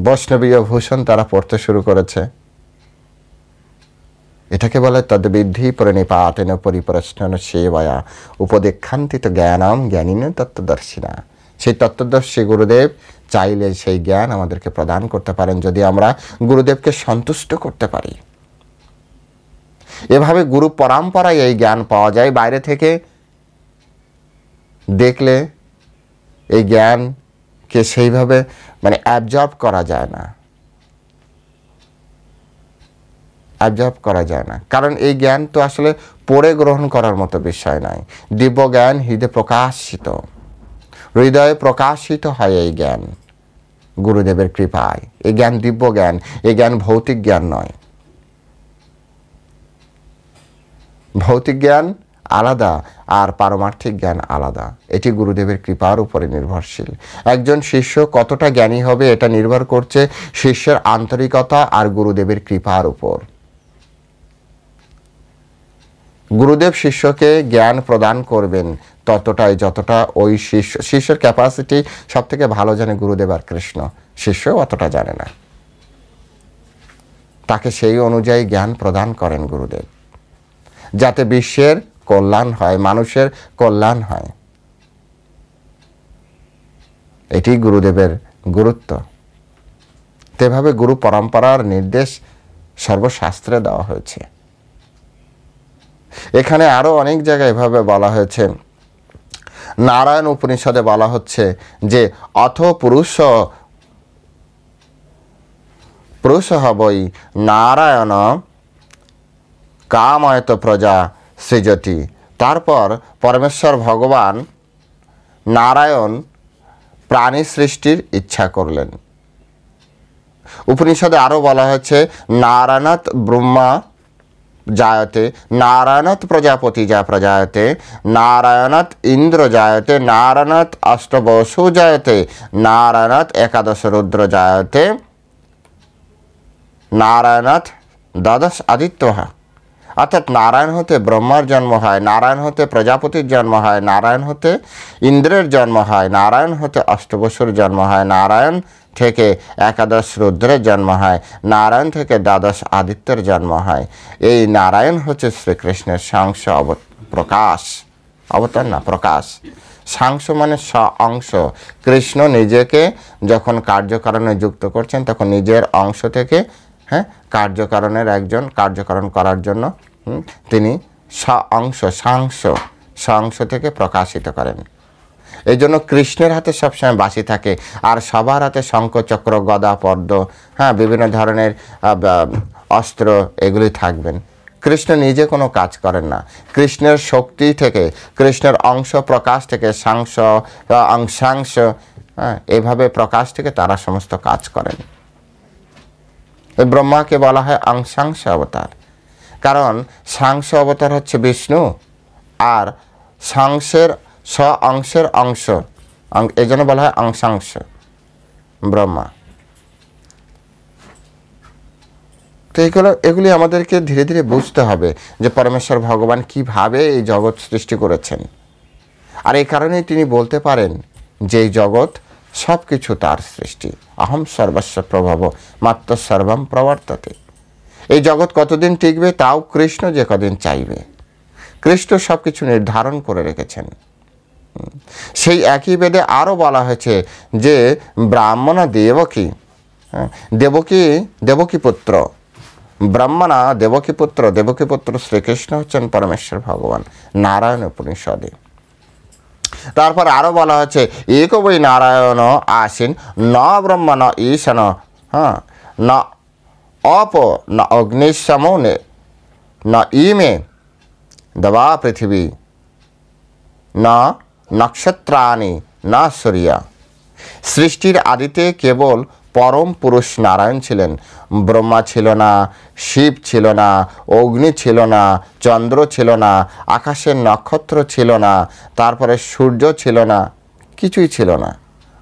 বৈষ্ণবীয় ভূষণ তারা পড়তে শুরু করেছে। এটাকে বলে তদ্বিদ্ধি পরিনিপাতেন পরিপ্রশ্নন সেবায়া উপদেক্ষান্তিত জ্ঞানম জ্ঞানীন তত্ত্বদর্শিনা। সেই তত্ত্বদর্শী গুরুদেব চাইলে সেই জ্ঞান আমাদেরকে প্রদান করতে পারেন, যদি আমরা গুরুদেবকে সন্তুষ্ট করতে পারি। এভাবে গুরু পরম্পরায় এই জ্ঞান পাওয়া যায়। বাইরে থেকে দেখলে এই জ্ঞানকে সেইভাবে অ্যাবজর্ব করা যায় না, কারণ এই জ্ঞান তো আসলে পড়ে গ্রহণ করার মতো বিষয় নয়। দিব্য জ্ঞান হৃদয়ে প্রকাশিত হয় এই জ্ঞান গুরুদেবের কৃপায়। এই জ্ঞান দিব্য জ্ঞান, এই জ্ঞান ভৌতিক জ্ঞান নয়। ভৌতিক জ্ঞান আলাদা আর পারমার্থিক জ্ঞান আলাদা। এটি গুরুদেবের কৃপার উপরে নির্ভরশীল। একজন শিষ্য কতটা জ্ঞানী হবে এটা নির্ভর করছে শিষ্যের আন্তরিকতা আর গুরুদেবের কৃপার উপর। গুরুদেব শিষ্যকে জ্ঞান প্রদান করবেন ততটাই যতটা ওই শিষ্যের ক্যাপাসিটি সব থেকে ভালো জানে গুরুদেব আর কৃষ্ণ। শিষ্য অতটা জানে না, তাকে সেই অনুযায়ী জ্ঞান প্রদান করেন গুরুদেব, যাতে বিশ্বের কল্যাণ হয়, মানুষের কল্যাণ হয়। এটি গুরুদেবের গুরুত্ব। তেভাবে গুরু পরম্পরার নির্দেশ সর্বশাস্ত্রে দেওয়া হয়েছে। এখানে আরো অনেক জায়গায় এভাবে বলা হয়েছে। নারায়ণ উপনিষদে বলা হচ্ছে যে অথ পুরুষ বৈ নারায়ণ কাময়ত প্রজা সৃজতি। তারপর পরমেশ্বর ভগবান নারায়ণ প্রাণী সৃষ্টির ইচ্ছা করলেন। উপনিষদে আরো বলা হয়েছে নারায়ণাৎ ব্রহ্মা জায়তে, নারায়ণাৎ প্রজাপতি যা প্রজায়তে, নারায়ণাৎ ইন্দ্র জায়তে, নারায়ণাৎ অষ্টবসু জায়তে, নারায়ণাৎ একাদশ রুদ্র জায়তে, নারায়ণাৎ দ্বাদশ আদিত্য। অর্থাৎ নারায়ণ হতে ব্রহ্মার জন্ম হয়, নারায়ণ হতে প্রজাপতির জন্ম হয়, নারায়ণ হতে ইন্দ্রের জন্ম হয়, নারায়ণ হতে অষ্টবসুর জন্ম হয়, নারায়ণ থেকে একাদশ রুদ্রের জন্ম হয়, নারায়ণ থেকে দ্বাদশ আদিত্যের জন্ম হয়। এই নারায়ণ হচ্ছে শ্রীকৃষ্ণের সাংস প্রকাশ, অবতার না, প্রকাশ। সাংস মানে অংশ। কৃষ্ণ নিজেকে যখন কার্যকারণে যুক্ত করছেন তখন নিজের অংশ থেকে কার্যকারণের একজন কার্যকারণ করার জন্য তিনি সাংস থেকে প্রকাশিত করেন। এই জন্য কৃষ্ণের হাতে সবসময় বাঁশি থাকে, আর সবার হাতে শঙ্খ চক্র গদা পদ্ম বিভিন্ন ধরনের অস্ত্র এগুলি থাকবেন। কৃষ্ণ নিজে কোনো কাজ করেন না, কৃষ্ণের শক্তি থেকে, কৃষ্ণের অংশ প্রকাশ থেকে, অংশাংশ এভাবে প্রকাশ থেকে তারা সমস্ত কাজ করেন। ব্রহ্মাকে বলা হয় অংশাংশ অবতার, কারণ সাংস অবতার হচ্ছে বিষ্ণু, আর অংশের অংশ, এই জন্য বলা হয় অংশাংশ ব্রহ্মা। তো এগুলি আমাদেরকে ধীরে ধীরে বুঝতে হবে যে পরমেশ্বর ভগবান কিভাবে এই জগৎ সৃষ্টি করেছেন। আর এই কারণেই তিনি বলতে পারেন যে এই জগৎ সব কিছু তার সৃষ্টি। অহম সর্বস্ব প্রভব মাত্র সর্বম প্রবর্ততে। এই জগৎ কতদিন টিকবে তাও কৃষ্ণ যে কদিন চাইবে। কৃষ্ণ সব কিছু নির্ধারণ করে রেখেছেন। সেই একই বেদে আরও বলা হয়েছে যে ব্রাহ্মণা দেবকী পুত্র, ব্রাহ্মণা দেবকী পুত্র শ্রীকৃষ্ণ হচ্ছেন পরমেশ্বর ভগবান নারায়ণ উপনিষদে। তারপর আরো বলা হচ্ছে এক বৈ নারায়ণ আসীন ন ব্রহ্ম ন ঈশান ন অপ ন অগ্নিশমো ন ইমে দবা পৃথিবী ন নক্ষত্রাণি না সূর্য। সৃষ্টির আদিতে কেবল পরম পুরুষ নারায়ণ ছিলেন। ব্রহ্মা ছিল না, শিব ছিল না, অগ্নি ছিল না, চন্দ্র ছিল না, আকাশের নক্ষত্র ছিল না, তারপরে সূর্য ছিল না, কিছুই ছিল না।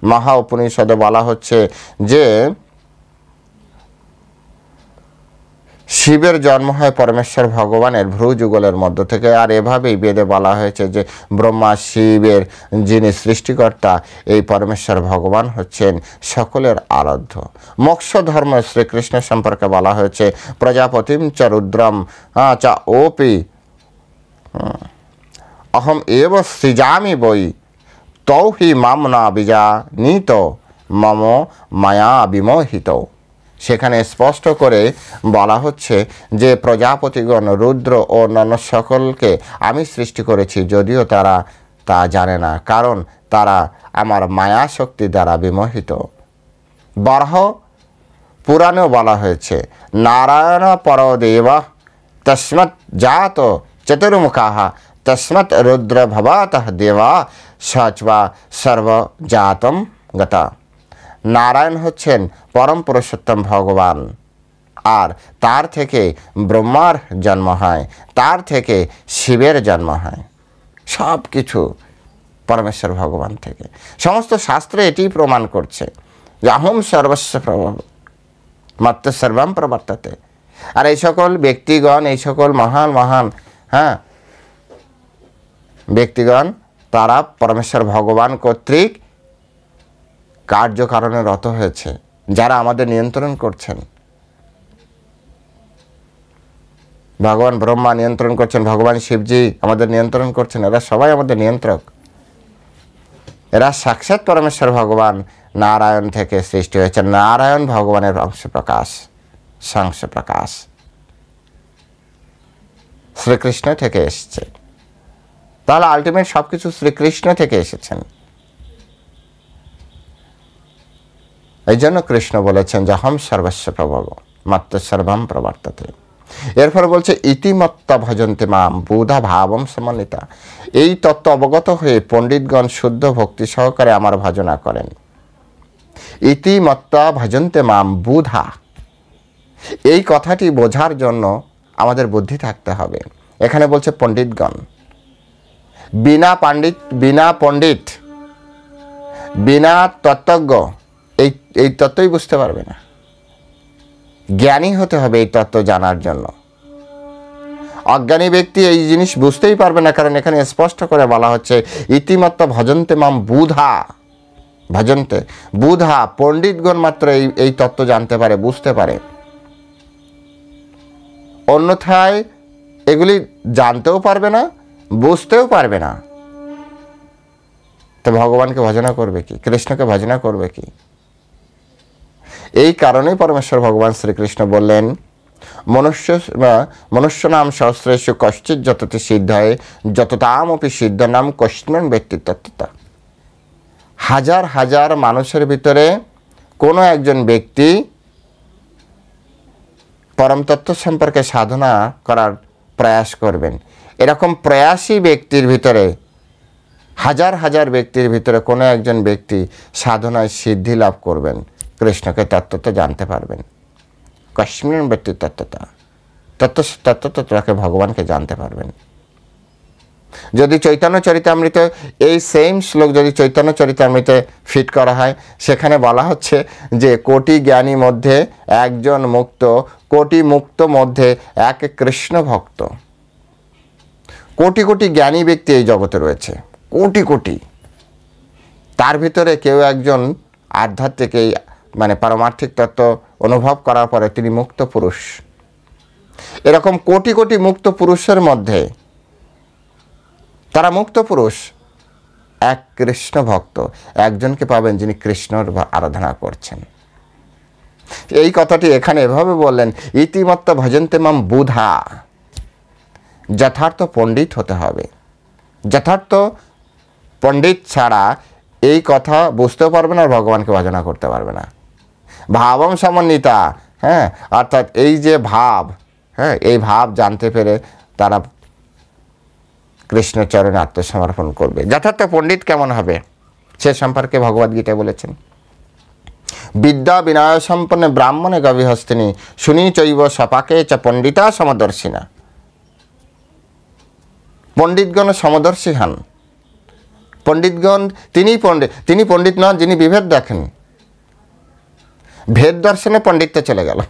মহা উপনিষদে বলা হচ্ছে যে শিবের জন্ম হয় পরমেশ্বর ভগবানের ভ্রু যুগলের মধ্য থেকে। আর এভাবেই বেদে বলা হয়েছে যে ব্রহ্মা শিবের যিনি সৃষ্টিকর্তা এই পরমেশ্বর ভগবান হচ্ছেন সকলের আরাধ্য। মোক্ষ ধর্ম শ্রীকৃষ্ণ সম্পর্কে বলা হয়েছে প্রজাপতিম চ রুদ্রম চ ওপি অহম এব সৃজামি বৈ তৌ হি মাম না বিজানীত মম মায়া বিমোহিত। সেখানে স্পষ্ট করে বলা হচ্ছে যে প্রজাপতিগণ রুদ্র ও অন্যান্য সকলকে আমি সৃষ্টি করেছি, যদিও তারা তা জানে না, কারণ তারা আমার মায়া শক্তি দ্বারা বিমোহিত। বরাহ পুরাণেও বলা হয়েছে নারায়ণ পরদেব তস্মৎ জাত চতুর্মুখাঃ তস্মৎ রুদ্র ভবাতঃ দেবা সচবা সর্বজাতম গতা। নারায়ণ হচ্ছেন পরম পুরুষোত্তম ভগবান, আর তার থেকে ব্রহ্মার জন্ম হয়, তার থেকে শিবের জন্ম হয়। সব কিছু পরমেশ্বর ভগবান থেকে। সমস্ত শাস্ত্রে এটি প্রমাণ করছে যে অহম সর্বস্ব প্রভব মাত্র সর্বম প্রবর্ততে। আর এই সকল ব্যক্তিগণ, এই সকল মহান ব্যক্তিগণ তারা পরমেশ্বর ভগবান কর্তৃক কার্যকারণে রত হয়েছে, যারা আমাদের নিয়ন্ত্রণ করছেন। ভগবান ব্রহ্মা নিয়ন্ত্রণ করছেন, ভগবান শিবজি আমাদের নিয়ন্ত্রণ করছেন। এরা সবাই আমাদের নিয়ন্ত্রক। এরা সাক্ষাৎ পরমেশ্বর ভগবান নারায়ণ থেকে সৃষ্টি হয়েছে। নারায়ণ ভগবানের অংশ প্রকাশ, সাংশ প্রকাশ শ্রীকৃষ্ণ থেকে এসেছে। তাহলে আলটিমেট সবকিছু শ্রীকৃষ্ণ থেকে এসেছেন। এই জন্য কৃষ্ণ বলেছেন যে অহম সর্বস্ব প্রভব মাত্র সর্বম প্রবর্ততে। এরপর বলছে ইতিমত্তা ভজন্তে মাম বুধা ভাবম সমন্বিতা। এই তত্ত্ব অবগত হয়ে পণ্ডিতগণ শুদ্ধ ভক্তি সহকারে আমার ভজনা করেন। ইতিমত্তা ভজন্তে মাম বুধা, এই কথাটি বোঝার জন্য আমাদের বুদ্ধি থাকতে হবে। এখানে বলছে পণ্ডিতগণ। বিনা পণ্ডিত বিনা তত্ত্বজ্ঞ এই তত্ত্বই বুঝতে পারবে না। জ্ঞানী হতে হবে এই তত্ত্ব জানার জন্য। অজ্ঞানী ব্যক্তি এই জিনিস বুঝতেই পারবে না, কারণ এখানে স্পষ্ট করে বলা হচ্ছে ইতিমত্ত ভজন্তে মাম বুধা, ভজন্তে বুধা, পণ্ডিতগণ মাত্র এই তত্ত্ব জানতে পারে, বুঝতে পারে। অন্যথায় এগুলি জানতেও পারবে না, বুঝতেও পারবে না। তো ভগবানকে ভজনা করবে কি, কৃষ্ণকে ভজনা করবে কি? এই কারণেই পরমেশ্বর ভগবান শ্রীকৃষ্ণ বললেন, মনুষ্য নাম সহস্রেষু কশ্চিৎ যততে সিদ্ধায় যততামপি সিদ্ধ নাম কস্মিন ব্যক্তি তত্ত্বতা। হাজার হাজার মানুষের ভিতরে কোনো একজন ব্যক্তি পরম তত্ত্ব সম্পর্কে সাধনা করার প্রয়াস করবেন। এরকম প্রয়াসী ব্যক্তির ভিতরে, হাজার হাজার ব্যক্তির ভিতরে কোনো একজন ব্যক্তি সাধনায় সিদ্ধি লাভ করবেন, কৃষ্ণকে তত্ত্বতা জানতে পারবেন। কস্মিন ব্যক্তি তত্ত্বতা, তত্ত্বতত্ত্বকে ভগবানকে জানতে পারবেন। যদি চৈতন্য চরিতামৃত এই সেম শ্লোক যদি চৈতন্য চরিতামৃতে ফিট করা হয়, সেখানে বলা হচ্ছে যে কোটি জ্ঞানী মধ্যে একজন মুক্ত, কোটি মুক্ত মধ্যে এক কৃষ্ণ ভক্ত। কোটি কোটি জ্ঞানী ব্যক্তি এই জগতে রয়েছে, কোটি কোটি। তার ভিতরে কেউ একজন আধ্যাত্মিক এই মানে পারমার্থিক তত্ত্ব অনুভব করার পরে তিনি মুক্ত পুরুষ। এরকম কোটি কোটি মুক্ত পুরুষের মধ্যে তারা মুক্ত পুরুষ, এক কৃষ্ণ ভক্ত একজনকে পাবেন যিনি কৃষ্ণর আরাধনা করছেন। এই কথাটি এখানে এভাবে বললেন, ইতিমত্ত ভজন্তে মাম বুধা। যথার্থ পণ্ডিত হতে হবে। যথার্থ পণ্ডিত ছাড়া এই কথা বুঝতেও পারবে না আর ভগবানকে ভজনা করতে পারবে না। ভাবম সমন্বিতা, হ্যাঁ, অর্থাৎ এই যে ভাব, হ্যাঁ, এই ভাব জানতে পেরে তারা কৃষ্ণের চরণে আত্মসমর্পণ করবে। যথার্থ পণ্ডিত কেমন হবে সে সম্পর্কে ভগবদ্গীতা বলেছেন, বিদ্যা বিনয় সম্পন্ন ব্রাহ্মণে গভীহস্তিনী শুনি চৈব সপাকে চ পণ্ডিতা সমদর্শিনা। পণ্ডিতগণ সমদর্শী হন। পণ্ডিতগণ তিনি পণ্ডিত নন যিনি বিভেদ দেখেন। ভেদ দর্শনে পণ্ডিত্য চলে গেল।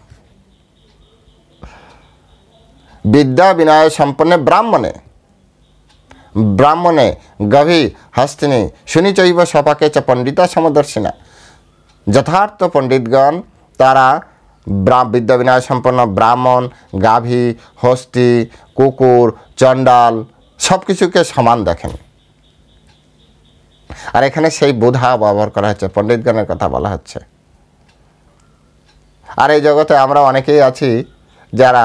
বিদ্যা বিনয় সম্পন্ন ব্রাহ্মণে গভী হস্তিনী শুনি চৈব সপাকে চ পণ্ডিতা সমদর্শিনা। যথার্থ পণ্ডিতগণ তারা বিদ্যা বিনয় সম্পন্ন ব্রাহ্মণ, গাভী, হস্তি, কুকুর, চণ্ডাল সব কিছুকে সমান দেখেন। আর এখানে সেই বুধা ব্যবহার করা হচ্ছে, পণ্ডিতগণের কথা বলা হচ্ছে। আর এই জগতে আমরা অনেকেই আছি যারা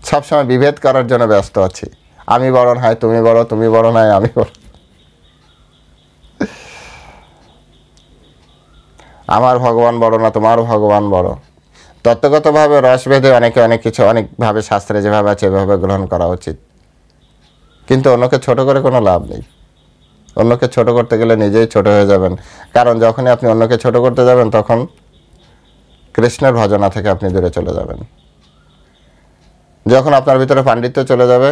সবসময় বিভেদ করার জন্য ব্যস্ত আছি। আমি বড় নয় তুমি বড়, তুমি বড় নয় আমি বড়, আমার ভগবান বড় না তোমার ভগবান বড়। তত্ত্বগতভাবে রসভেদে অনেকে অনেক কিছু অনেকভাবে শাস্ত্রে যেভাবে আছে এভাবে গ্রহণ করা উচিত, কিন্তু অন্যকে ছোট করে কোনো লাভ নেই। অন্যকে ছোট করতে গেলে নিজেই ছোট হয়ে যাবেন, কারণ যখনই আপনি অন্যকে ছোট করতে যাবেন তখন কৃষ্ণের ভজনা থেকে আপনি দূরে চলে যাবেন। যখন আপনার ভিতরে পাণ্ডিত্য চলে যাবে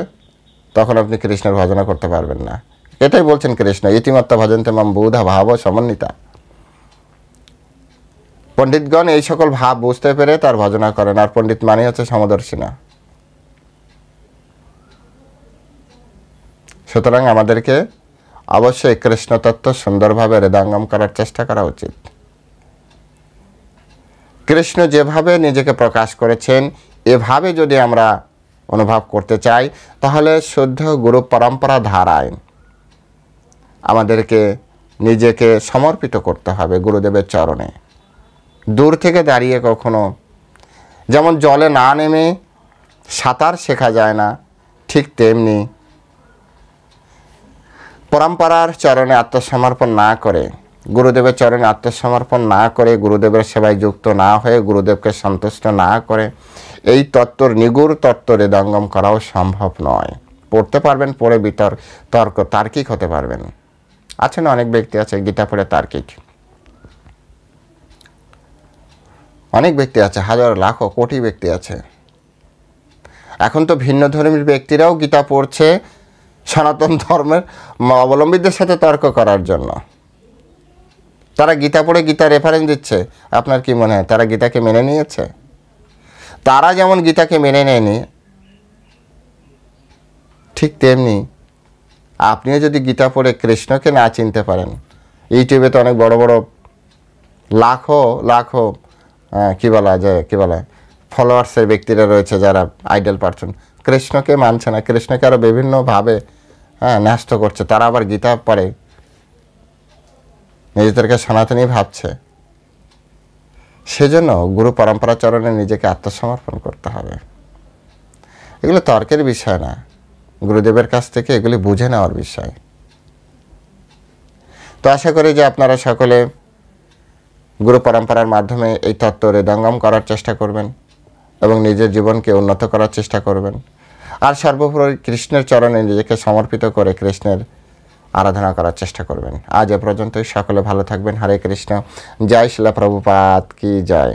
তখন আপনি কৃষ্ণের ভজনা করতে পারবেন না। এটাই বলছেন কৃষ্ণ, ইতিমত্তা ভজন্তে মাম বুধা ভাব সমন্বিতা। পণ্ডিতগণ এই সকল ভাব বুঝতে পেরে তার ভজনা করেন, আর পণ্ডিত মানে হচ্ছে সমদর্শিনা। সুতরাং আমাদেরকে অবশ্যই কৃষ্ণ তত্ত্ব সুন্দরভাবে হৃদয়ঙ্গম করার চেষ্টা করা উচিত। কৃষ্ণ যেভাবে নিজেকে প্রকাশ করেছেন এভাবে যদি আমরা অনুভব করতে চাই তাহলে শুদ্ধ গুরু পরম্পরা ধারায় আমাদেরকে নিজেকে সমর্পিত করতে হবে গুরুদেবের চরণে। দূর থেকে দাঁড়িয়ে কখনো, যেমন জলে না নেমে সাঁতার শেখা যায় না, ঠিক তেমনি পরম্পরার চরণে আত্মসমর্পণ না করে, গুরুদেবের চরণে আত্মসমর্পণ না করে, গুরুদেবের সেবায় যুক্ত না হয়ে, গুরুদেবকে সন্তুষ্ট না করে এই তত্ত্বর নিগুড় তত্ত্ব হৃদয়ঙ্গম করাও সম্ভব নয়। পড়তে পারবেন, পড়ে তার্কিক হতে পারবেন। আছে না অনেক ব্যক্তি আছে গীতা পড়ে তার্কিক, অনেক ব্যক্তি আছে, হাজার লাখো কোটি ব্যক্তি আছে। এখন তো ভিন্ন ধর্মীর ব্যক্তিরাও গীতা পড়ছে সনাতন ধর্মের অবলম্বীদের সাথে তর্ক করার জন্য। তারা গীতা পড়ে গীতা রেফারেন্স দিচ্ছে। আপনার কি মনে হয় তারা গীতাকে মেনে নিয়েছে? তারা যেমন গীতাকে মেনে নেয়নি, ঠিক তেমনি আপনিও যদি গীতা পড়ে কৃষ্ণকে না চিনতে পারেন, ইউটিউবে তো অনেক বড় বড় লাখো লাখো কী বলে ফলোয়ার্সের ব্যক্তিরা রয়েছে যারা আইডল পার্সন, কৃষ্ণকে মানছে না, কৃষ্ণকে আরও বিভিন্নভাবে ন্যস্ত করছে। তারা আবার গীতা পড়ে নিজেদেরকে সনাতনী ভাবছে। সেজন্য গুরু পরম্পরা চরণে নিজেকে আত্মসমর্পণ করতে হবে। এগুলো তর্কের বিষয় না, গুরুদেবের কাছ থেকে এগুলি বুঝে নেওয়ার বিষয়। তো আশা করি যে আপনারা সকলে গুরু পরম্পরার মাধ্যমে এই তত্ত্ব হৃদয়ঙ্গম করার চেষ্টা করবেন এবং নিজের জীবনকে উন্নত করার চেষ্টা করবেন। আর সর্বোপরি কৃষ্ণের চরণে নিজেকে সমর্পিত করে কৃষ্ণের আরাধনা করার চেষ্টা করবেন। আজ এ পর্যন্তই। সকলে ভালো থাকবেন। হরে কৃষ্ণ। জয় শিলা প্রভুপাদ কি জয়।